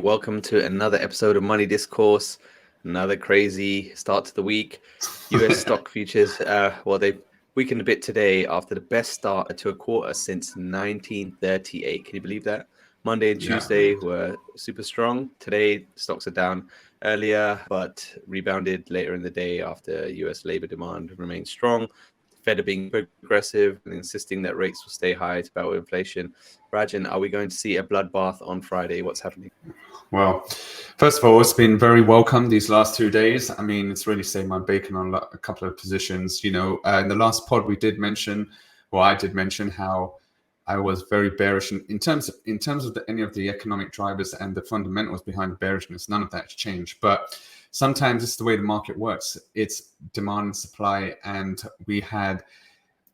Welcome to another episode of Money Discourse. Another crazy start to the week. US stock futures, they weakened a bit today after the best start to a quarter since 1938. Can you believe that? Monday and Tuesday were super strong. Today, stocks are down earlier, but rebounded later in the day after US labor demand remained strong. Fed are being aggressive and insisting that rates will stay high to battle inflation. Rajan, are we going to see a bloodbath on Friday? What's happening? Well, first of all, it's been very welcome these last 2 days. I mean, it's really saved my bacon on a couple of positions. In the last pod, I did mention how I was very bearish in terms of any of the economic drivers and the fundamentals behind bearishness. None of that's changed, but sometimes it's the way the market works. It's demand and supply, and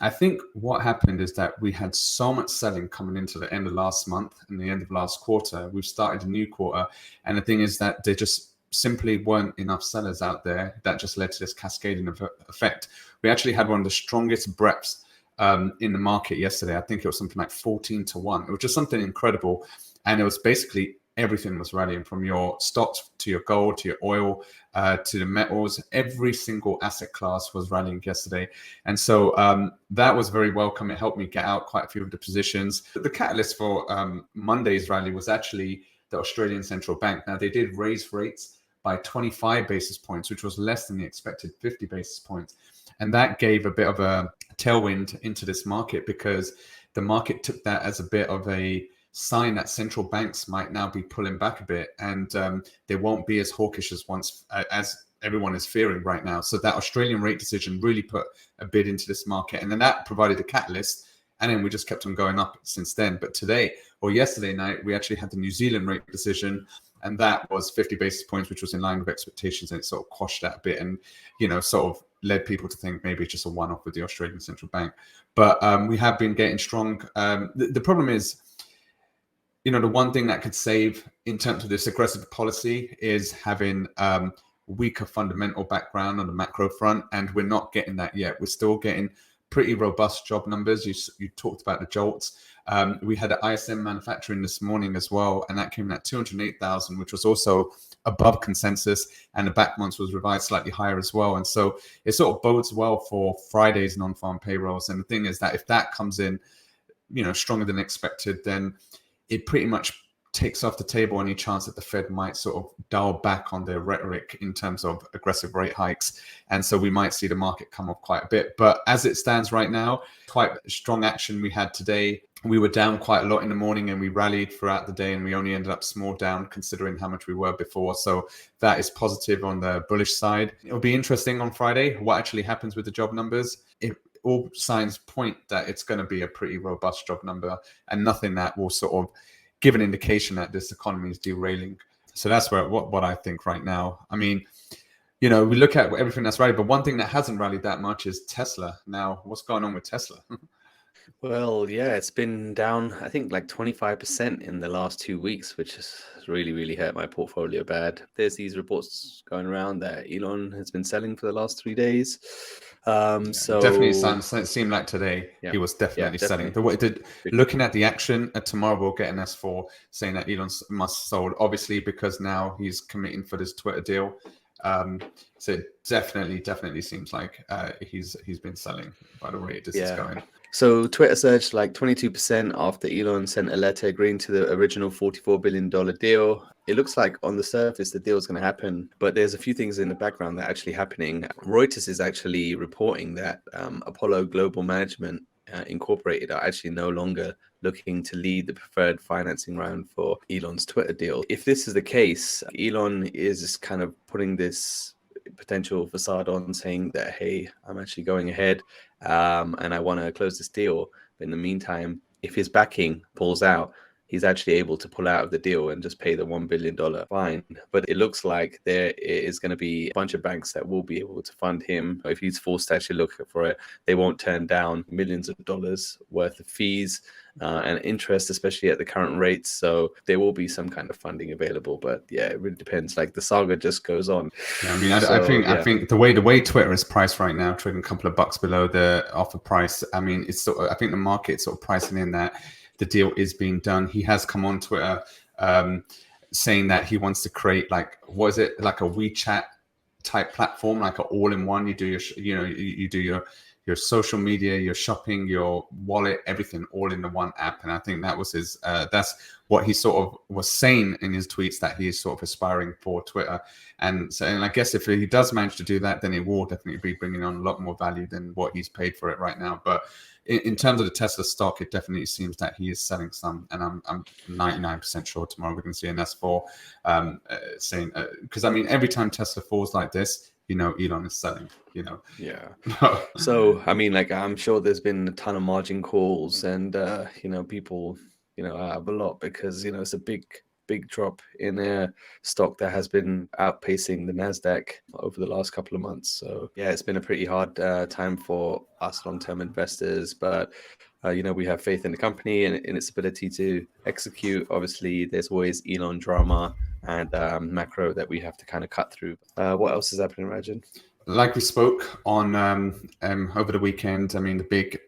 I think what happened is that we had so much selling coming into the end of last month and the end of last quarter. We've started a new quarter. And the thing is that there just simply weren't enough sellers out there. That just led to this cascading effect. We actually had one of the strongest breadths in the market yesterday. I think it was something like 14-1. It was just something incredible. And it was basically everything was rallying, from your stocks to your gold to your oil to the metals. Every single asset class was rallying yesterday. And so that was very welcome. It helped me get out quite a few of the positions. The catalyst for Monday's rally was actually the Australian Central Bank. Now, they did raise rates by 25 basis points, which was less than the expected 50 basis points. And that gave a bit of a tailwind into this market, because the market took that as a bit of a sign that central banks might now be pulling back a bit, and they won't be as hawkish as everyone is fearing right now. So that Australian rate decision really put a bid into this market, and then that provided a catalyst, and then we just kept on going up since then. But yesterday night, we actually had the New Zealand rate decision, and that was 50 basis points, which was in line with expectations, and it sort of quashed that a bit, and sort of led people to think maybe it's just a one-off with the Australian Central Bank. But we have been getting strong. The problem is, the one thing that could save in terms of this aggressive policy is having weaker fundamental background on the macro front, and we're not getting that yet. We're still getting pretty robust job numbers. You talked about the jolts. We had the ISM manufacturing this morning as well, and that came in at 208,000, which was also above consensus, and the back months was revised slightly higher as well. And so it sort of bodes well for Friday's non-farm payrolls. And the thing is that if that comes in, stronger than expected, then it pretty much takes off the table any chance that the Fed might sort of dial back on their rhetoric in terms of aggressive rate hikes. And so we might see the market come off quite a bit. But as it stands right now, quite strong action we had today. We were down quite a lot in the morning, and we rallied throughout the day, and we only ended up small down considering how much we were before. So that is positive on the bullish side. It'll be interesting on Friday what actually happens with the job numbers. All signs point that it's going to be a pretty robust job number, and nothing that will sort of give an indication that this economy is derailing. So that's what I think right now. I mean, we look at everything that's rallied, but one thing that hasn't rallied that much is Tesla. Now, what's going on with Tesla? Well, yeah, it's been down, I think, like 25% in the last 2 weeks, which has really, really hurt my portfolio bad. There's these reports going around that Elon has been selling for the last 3 days. So definitely seemed like today he was definitely selling. Looking at the action tomorrow, we'll get an S4 saying that Elon must sold, obviously, because now he's committing for this Twitter deal. So it definitely seems like he's been selling by the rate this is going. So Twitter surged like 22% after Elon sent a letter agreeing to the original $44 billion deal. It looks like on the surface the deal is going to happen, but there's a few things in the background that are actually happening. Reuters is actually reporting that Apollo Global Management Incorporated are actually no longer looking to lead the preferred financing round for Elon's Twitter deal. If this is the case, Elon is kind of putting this potential facade on, saying that, hey, I'm actually going ahead and I want to close this deal. But in the meantime, if his backing pulls out, he's actually able to pull out of the deal and just pay the $1 billion fine. But it looks like there is going to be a bunch of banks that will be able to fund him. If he's forced to actually look for it, they won't turn down millions of dollars worth of fees and interest, especially at the current rates. So there will be some kind of funding available. But yeah, it really depends. Like the saga just goes on. Yeah, I mean, I think the way Twitter is priced right now, trading a couple of bucks below the offer price. I mean, I think the market's sort of pricing in that the deal is being done. He has come on Twitter saying that he wants to create like, was it like a WeChat type platform, like an all-in-one. You do you do your social media, your shopping, your wallet, everything all in the one app. And I think that was his that's what he sort of was saying in his tweets, that he is sort of aspiring for Twitter. And so, and I guess if he does manage to do that, then it will definitely be bringing on a lot more value than what he's paid for it right now. But in terms of the Tesla stock, it definitely seems that he is selling some, and I'm 99% sure tomorrow we're going to see an S4 saying, because I mean, every time Tesla falls like this, Elon is selling, Yeah. So, I mean, like, I'm sure there's been a ton of margin calls, and, people, have a lot because, it's a big drop in a stock that has been outpacing the NASDAQ over the last couple of months. So, yeah, it's been a pretty hard time for us long-term investors, but we have faith in the company and in its ability to execute. Obviously, there's always Elon drama and macro that we have to kind of cut through. What else is happening, Rajan? Like we spoke on over the weekend, I mean, the big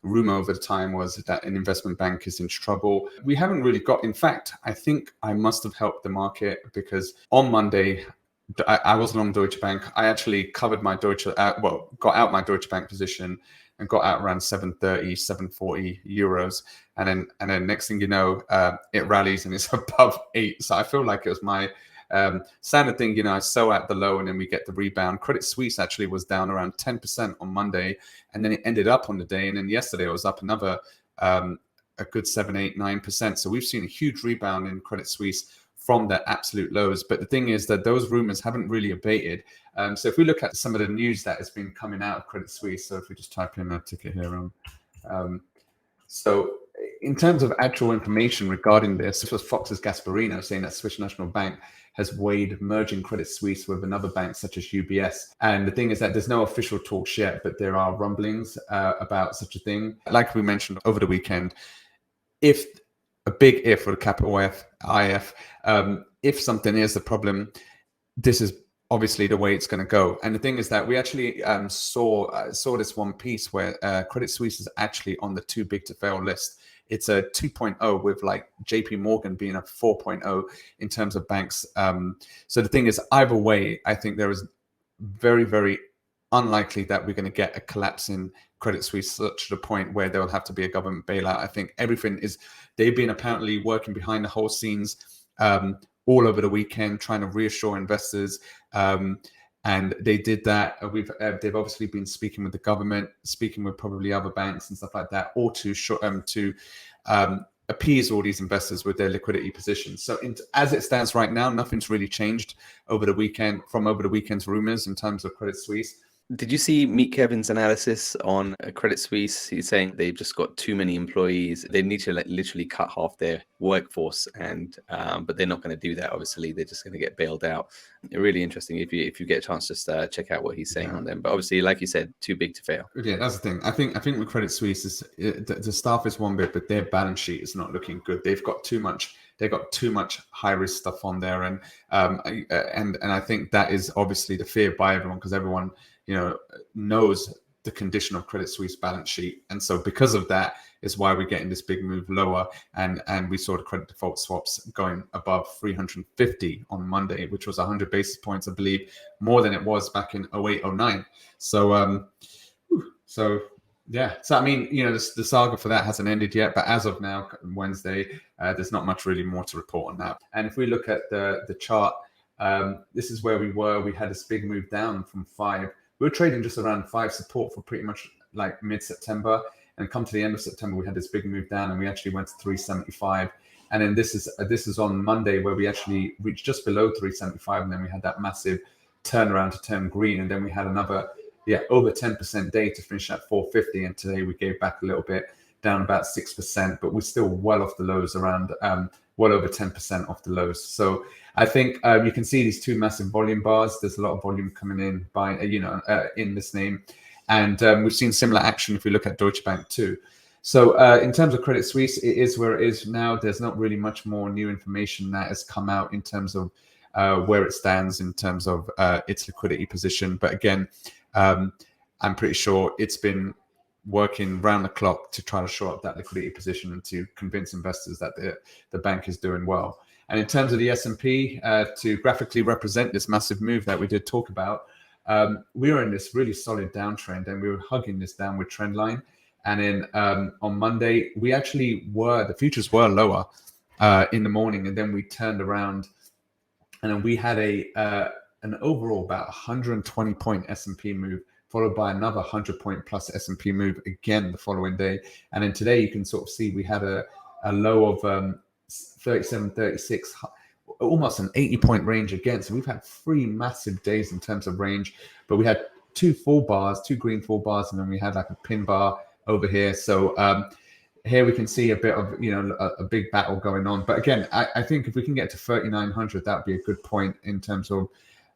rumor over the time was that an investment bank is in trouble. We haven't really in fact, I think I must have helped the market, because on Monday, I was long Deutsche Bank. I actually covered my got out my Deutsche Bank position and got out around 730, 740 euros. And then next thing you know, it rallies and it's above 8. So I feel like it was my standard thing, I sell at the low and then we get the rebound. Credit Suisse actually was down around 10% on Monday, and then it ended up on the day. And then yesterday it was up another a good 7, 8, 9%. So we've seen a huge rebound in Credit Suisse from their absolute lows. But the thing is that those rumors haven't really abated. So if we look at some of the news that has been coming out of Credit Suisse, so if we just type in a ticket here so in terms of actual information regarding this was Fox's Gasparino saying that Swiss National Bank has weighed merging Credit Suisse with another bank such as UBS. And the thing is that there's no official talks yet, but there are rumblings about such a thing. Like we mentioned over the weekend, if a big if, with a capital IF, if something is the problem, this is obviously the way it's going to go. And the thing is that we actually saw this one piece where Credit Suisse is actually on the too big to fail list. It's a 2.0 with like JP Morgan being a 4.0 in terms of banks. So the thing is, either way, I think there is very, very unlikely that we're going to get a collapse in Credit Suisse such to the point where there will have to be a government bailout. I think they've been apparently working behind the whole scenes all over the weekend, trying to reassure investors. And they did that. They've obviously been speaking with the government, speaking with probably other banks and stuff like that, or to appease all these investors with their liquidity positions. So as it stands right now, nothing's really changed over the weekend's rumors in terms of Credit Suisse. Did you see Meet Kevin's analysis on Credit Suisse? He's saying they've just got too many employees. They need to literally cut half their workforce, but they're not going to do that. Obviously, they're just going to get bailed out. Really interesting. If you get a chance, just check out what he's saying on them. But obviously, like you said, too big to fail. Yeah, that's the thing. I think with Credit Suisse, the staff is one bit, but their balance sheet is not looking good. They've got too much high risk stuff on there, and I think that is obviously the fear by everyone, because everyone knows the condition of Credit Suisse balance sheet. And so because of that is why we're getting this big move lower. And we saw the credit default swaps going above 350 on Monday, which was 100 basis points, I believe, more than it was back in 08, 09. So, yeah. So, I mean, the saga for that hasn't ended yet, but as of now, Wednesday, there's not much really more to report on that. And if we look at the chart, this is where we were. We had this big move down from 5. We were trading just around 5 support for pretty much like mid-September, and come to the end of September, we had this big move down, and we actually went to 375. And then this is on Monday, where we actually reached just below 375, and then we had that massive turnaround to turn green, and then we had another over 10% day to finish at 450. And today we gave back a little bit, down about 6%, but we're still well off the lows, around well over 10% off the lows. So I think you can see these two massive volume bars. There's a lot of volume coming in in this name. And we've seen similar action if we look at Deutsche Bank too. So in terms of Credit Suisse, it is where it is now. There's not really much more new information that has come out in terms of where it stands in terms of its liquidity position. But again, I'm pretty sure it's been working round the clock to try to shore up that liquidity position and to convince investors that the bank is doing well. And in terms of the S&P, to graphically represent this massive move that we did talk about, we were in this really solid downtrend, and we were hugging this downward trend line. And then on Monday, the futures were lower in the morning, and then we turned around, and then we had an overall about 120 point S&P move, followed by another 100 point plus S&P move again the following day. And then today you can sort of see we had a low of 37, 36, almost an 80 point range again. So we've had 3 massive days in terms of range, but we had 2 green full bars, and then we had like a pin bar over here. So here we can see a bit of, a big battle going on. But again, I think if we can get to 3,900, that would be a good point in terms of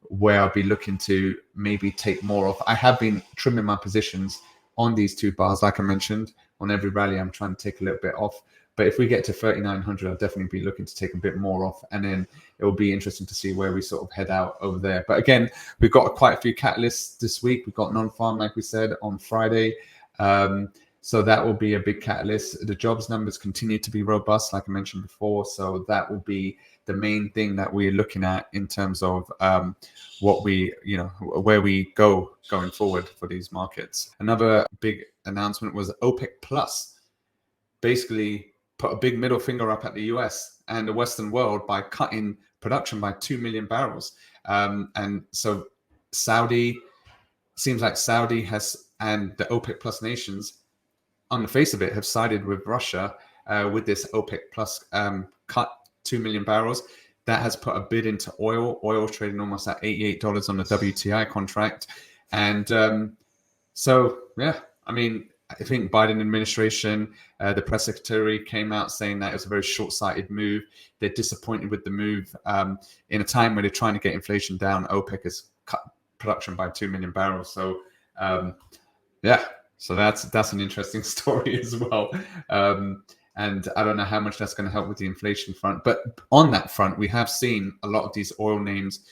where I'll be looking to maybe take more off. I have been trimming my positions on these 2 bars. Like I mentioned, on every rally, I'm trying to take a little bit off. But if we get to 3,900, I'll definitely be looking to take a bit more off. And then it will be interesting to see where we sort of head out over there. But again, we've got quite a few catalysts this week. We've got non-farm, like we said, on Friday. So that will be a big catalyst. The jobs numbers continue to be robust, like I mentioned before. So that will be the main thing that we're looking at in terms of where we going forward for these markets. Another big announcement was OPEC Plus basically put a big middle finger up at the US and the Western world by cutting production by 2 million barrels. And so seems like Saudi has, and the OPEC Plus nations, on the face of it, have sided with Russia with this OPEC Plus cut 2 million barrels. That has put a bid into oil trading almost at $88 on the WTI contract. And I think Biden administration, the press secretary came out saying that it was a very short-sighted move. They're disappointed with the move. In a time where they're trying to get inflation down, OPEC has cut production by 2 million barrels. So, so that's an interesting story as well. And I don't know how much that's going to help with the inflation front. But on that front, we have seen a lot of these oil names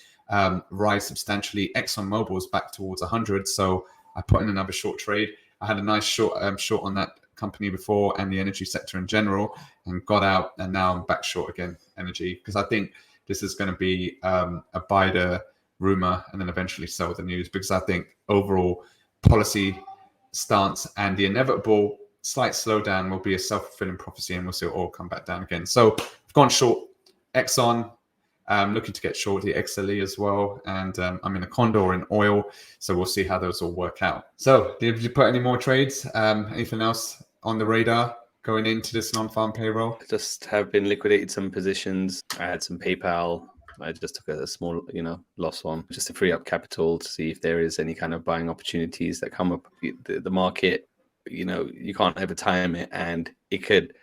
rise substantially. ExxonMobil is back towards 100. So I put in another short trade. I had a nice short on that company before, and the energy sector in general, and got out, and now I'm back short again, energy, because I think this is going to be a buy the rumor and then eventually sell the news, because I think overall policy stance and the inevitable slight slowdown will be a self-fulfilling prophecy, and we'll see it all come back down again. So I've gone short Exxon. I'm looking to get short the XLE as well, and I'm in a Condor in oil, so we'll see how those all work out. So did you put any more trades? Anything else on the radar going into this non-farm payroll? Just have been liquidated some positions. I had some PayPal. I just took a small, loss on, just to free up capital to see if there is any kind of buying opportunities that come up. The market, you can't ever time it, and it could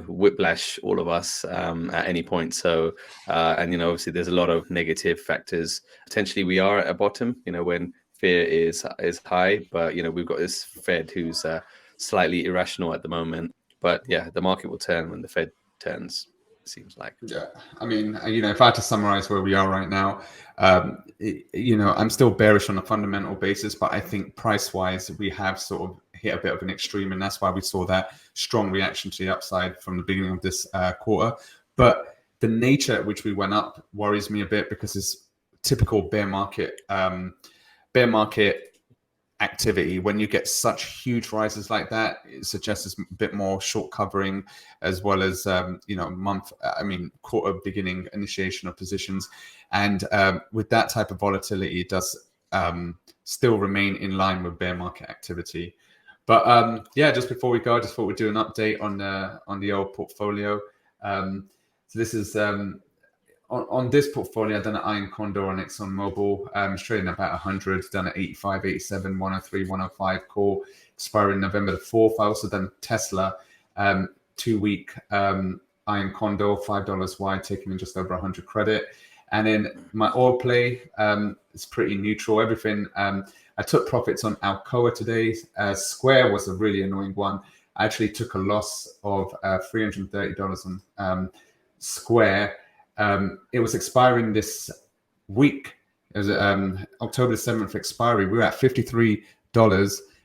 whiplash all of us at any point. So, obviously there's a lot of negative factors. Potentially we are at a bottom, when fear is high, but, we've got this Fed who's slightly irrational at the moment. But yeah, the market will turn when the Fed turns, it seems like. Yeah. I mean, if I had to summarize where we are right now, I'm still bearish on a fundamental basis, but I think price-wise, we have sort of hit a bit of an extreme, and that's why we saw that strong reaction to the upside from the beginning of this quarter. But the nature at which we went up worries me a bit, because it's typical bear market activity. When you get such huge rises like that, it suggests a bit more short covering, as well as quarter beginning initiation of positions. And with that type of volatility, it does still remain in line with bear market activity. But just before we go, I just thought we'd do an update on the old portfolio. So this is on this portfolio. I've done an Iron Condor on ExxonMobil. It's trading about 100. Done at 85, 87, 103, 105 call, expiring November the 4th. I also done Tesla, 2-week Iron Condor, $5 wide, taking in just over 100 credit. And then my oil play is pretty neutral. Everything. I took profits on Alcoa today. Square was a really annoying one. I actually took a loss of $330 on Square. It was expiring this week. It was October 7th expiry. We were at $53,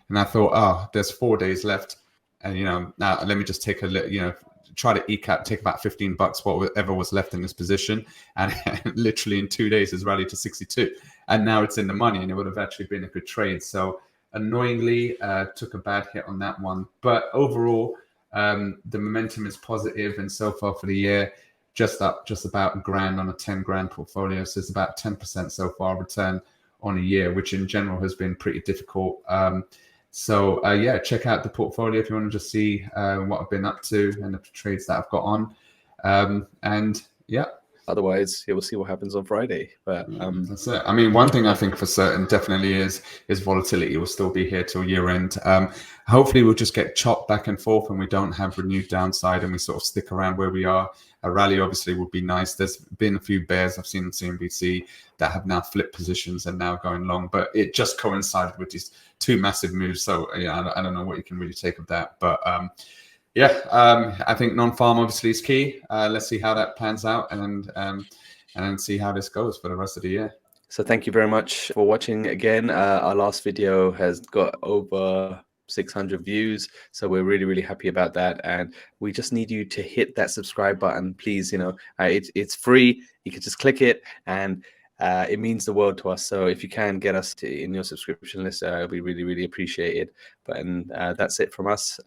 and I thought, there's 4 days left, and now let me just take a try to eke out, take about $15, whatever was left in this position, and literally in 2 days it's rallied to 62, and now it's in the money, and it would have actually been a good trade. So annoyingly, took a bad hit on that one, but overall, the momentum is positive, and so far for the year, just up just about $1,000 on a 10 grand portfolio. So it's about 10% so far return on a year, which in general has been pretty difficult. So yeah, check out the portfolio if you want to just see what I've been up to and the trades that I've got on. And yeah. Otherwise, yeah, we'll see what happens on Friday. But that's it. I mean, one thing I think for certain definitely is volatility will still be here till year end. Hopefully, we'll just get chopped back and forth, and we don't have renewed downside, and we sort of stick around where we are. A rally obviously would be nice. There's been a few bears I've seen on CNBC that have now flipped positions and now going long, but it just coincided with these two massive moves. So yeah, I don't know what you can really take of that, but yeah, I think non-farm obviously is key. Let's see how that plans out, and then see how this goes for the rest of the year. So thank you very much for watching again. Our last video has got over 600 views, so we're really happy about that, and we just need you to hit that subscribe button, please. It's free. You can just click it, and it means the world to us. So if you can get us in your subscription list, we really appreciate it. But that's it from us.